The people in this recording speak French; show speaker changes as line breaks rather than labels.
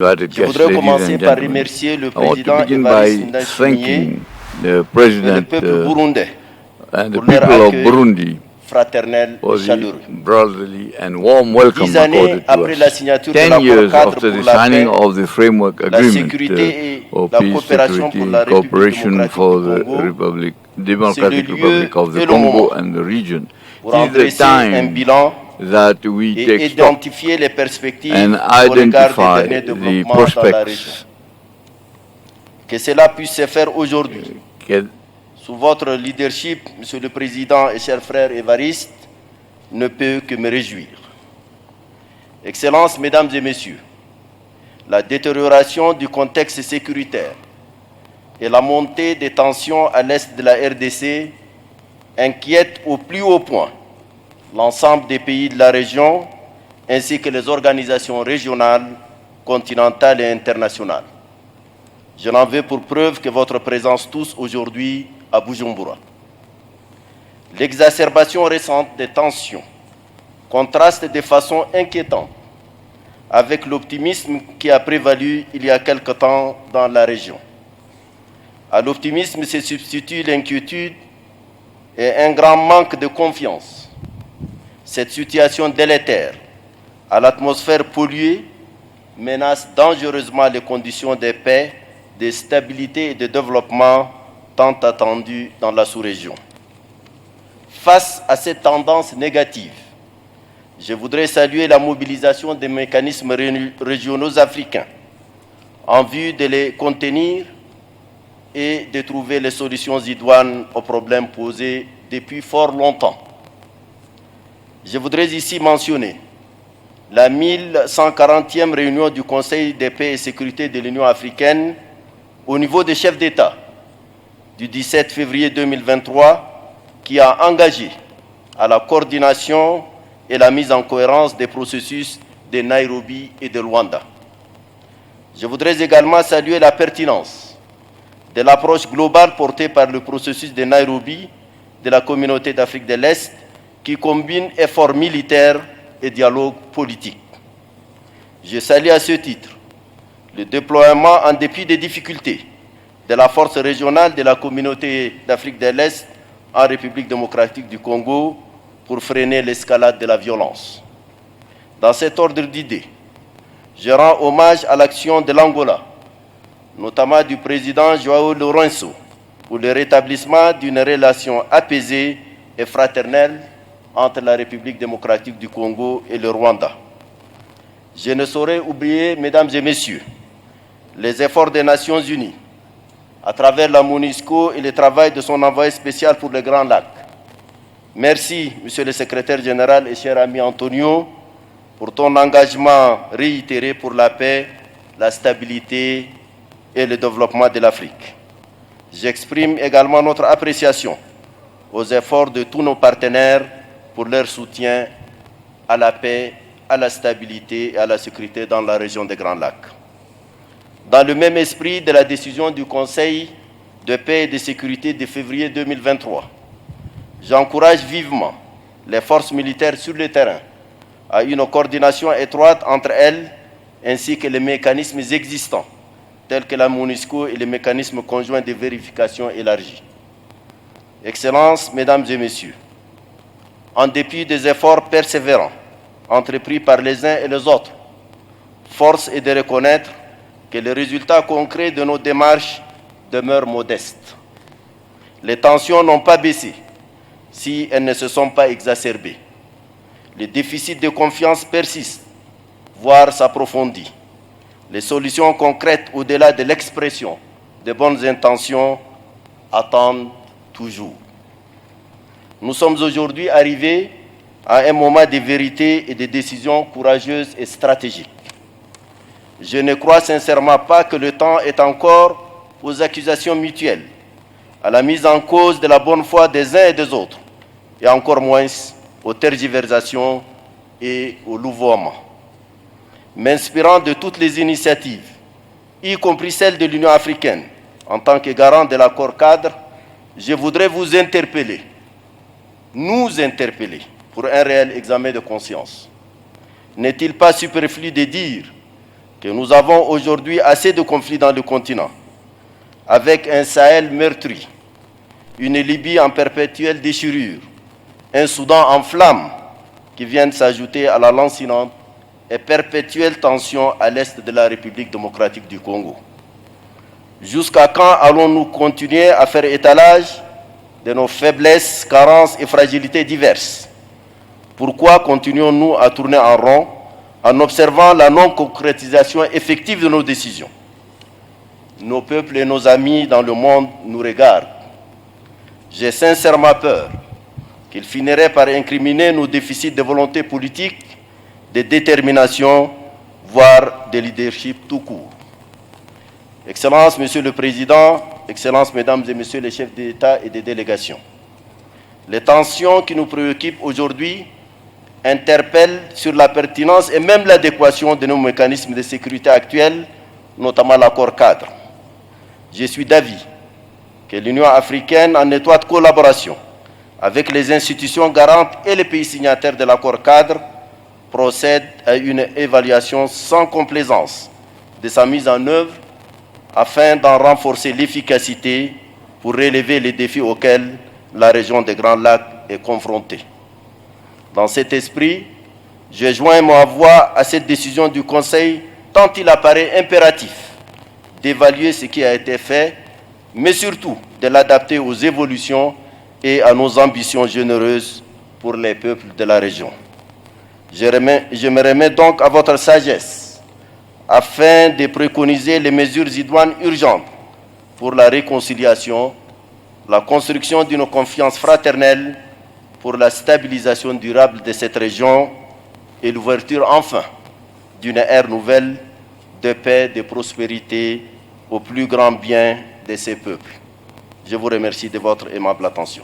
Je voudrais commencer par remercier le président Évariste Ndayishimiye et le peuple burundais pour leur accueil fraternel et chaleureux. 10 années après la signature de l'accord cadre pour la paix, la sécurité et la coopération pour la République démocratique du Congo, c'est le lieu et le moment pour en dresser un bilan et identifier les perspectives au regard des derniers développements dans la région. Que cela puisse se faire aujourd'hui. Sous votre leadership, Monsieur le Président et cher frère Évariste, ne peut que me réjouir. Excellences, Mesdames et Messieurs, la détérioration du contexte sécuritaire et la montée des tensions à l'est de la RDC inquiètent au plus haut point l'ensemble des pays de la région ainsi que les organisations régionales, continentales et internationales. Je n'en veux pour preuve que votre présence tous aujourd'hui à Bujumbura. L'exacerbation récente des tensions contraste de façon inquiétante avec l'optimisme qui a prévalu il y a quelque temps dans la région. À l'optimisme se substitue l'inquiétude et un grand manque de confiance. Cette situation délétère à l'atmosphère polluée menace dangereusement les conditions de paix, de stabilité et de développement tant attendues dans la sous-région. Face à cette tendance négative, je voudrais saluer la mobilisation des mécanismes régionaux africains en vue de les contenir et de trouver les solutions idoines aux problèmes posés depuis fort longtemps. Je voudrais ici mentionner la 1140e réunion du Conseil de paix et sécurité de l'Union africaine au niveau des chefs d'État du 17 février 2023 qui a engagé à la coordination et la mise en cohérence des processus de Nairobi et de Luanda. Je voudrais également saluer la pertinence de l'approche globale portée par le processus de Nairobi de la communauté d'Afrique de l'Est qui combine efforts militaires et dialogue politique. Je salue à ce titre le déploiement, en dépit des difficultés, de la force régionale de la communauté d'Afrique de l'Est en République démocratique du Congo pour freiner l'escalade de la violence. Dans cet ordre d'idées, je rends hommage à l'action de l'Angola, notamment du président João Lourenço, pour le rétablissement d'une relation apaisée et fraternelle entre la République démocratique du Congo et le Rwanda. Je ne saurais oublier, Mesdames et Messieurs, les efforts des Nations Unies à travers la MONUSCO et le travail de son envoyé spécial pour les Grands Lacs. Merci, Monsieur le Secrétaire général et cher ami Antonio, pour ton engagement réitéré pour la paix, la stabilité et le développement de l'Afrique. J'exprime également notre appréciation aux efforts de tous nos partenaires pour leur soutien à la paix, à la stabilité et à la sécurité dans la région des Grands Lacs. Dans le même esprit de la décision du Conseil de paix et de sécurité de février 2023, j'encourage vivement les forces militaires sur le terrain à une coordination étroite entre elles ainsi que les mécanismes existants, tels que la MONUSCO et les mécanismes conjoints de vérification élargis. Excellences, Mesdames et Messieurs, en dépit des efforts persévérants entrepris par les uns et les autres, force est de reconnaître que les résultats concrets de nos démarches demeurent modestes. Les tensions n'ont pas baissé si elles ne se sont pas exacerbées. Le déficit de confiance persiste, voire s'approfondit. Les solutions concrètes au-delà de l'expression de bonnes intentions attendent toujours. Nous sommes aujourd'hui arrivés à un moment de vérité et de décisions courageuses et stratégiques. Je ne crois sincèrement pas que le temps est encore aux accusations mutuelles, à la mise en cause de la bonne foi des uns et des autres, et encore moins aux tergiversations et au louvoiement. M'inspirant de toutes les initiatives, y compris celles de l'Union africaine, en tant que garant de l'accord cadre, je voudrais vous interpeller, nous interpeller, pour un réel examen de conscience. N'est-il pas superflu de dire que nous avons aujourd'hui assez de conflits dans le continent, avec un Sahel meurtri, une Libye en perpétuelle déchirure, un Soudan en flammes qui vient s'ajouter à la lancinante et perpétuelle tension à l'est de la République démocratique du Congo. Jusqu'à quand allons-nous continuer à faire étalage de nos faiblesses, carences et fragilités diverses? Pourquoi continuons-nous à tourner en rond en observant la non-concrétisation effective de nos décisions? Nos peuples et nos amis dans le monde nous regardent. J'ai sincèrement peur qu'ils finiraient par incriminer nos déficits de volonté politique, de détermination, voire de leadership tout court. Excellences, Monsieur le Président, Excellences, Mesdames et Messieurs les chefs d'État et de délégation, les tensions qui nous préoccupent aujourd'hui interpellent sur la pertinence et même l'adéquation de nos mécanismes de sécurité actuels, notamment l'accord cadre. Je suis d'avis que l'Union africaine, en étroite collaboration avec les institutions garantes et les pays signataires de l'accord cadre, procède à une évaluation sans complaisance de sa mise en œuvre afin d'en renforcer l'efficacité pour relever les défis auxquels la région des Grands Lacs est confrontée. Dans cet esprit, je joins ma voix à cette décision du Conseil tant il apparaît impératif d'évaluer ce qui a été fait, mais surtout de l'adapter aux évolutions et à nos ambitions généreuses pour les peuples de la région. Je me remets donc à votre sagesse afin de préconiser les mesures idoines urgentes pour la réconciliation, la construction d'une confiance fraternelle, pour la stabilisation durable de cette région et l'ouverture enfin d'une ère nouvelle de paix, de prospérité au plus grand bien de ces peuples. Je vous remercie de votre aimable attention.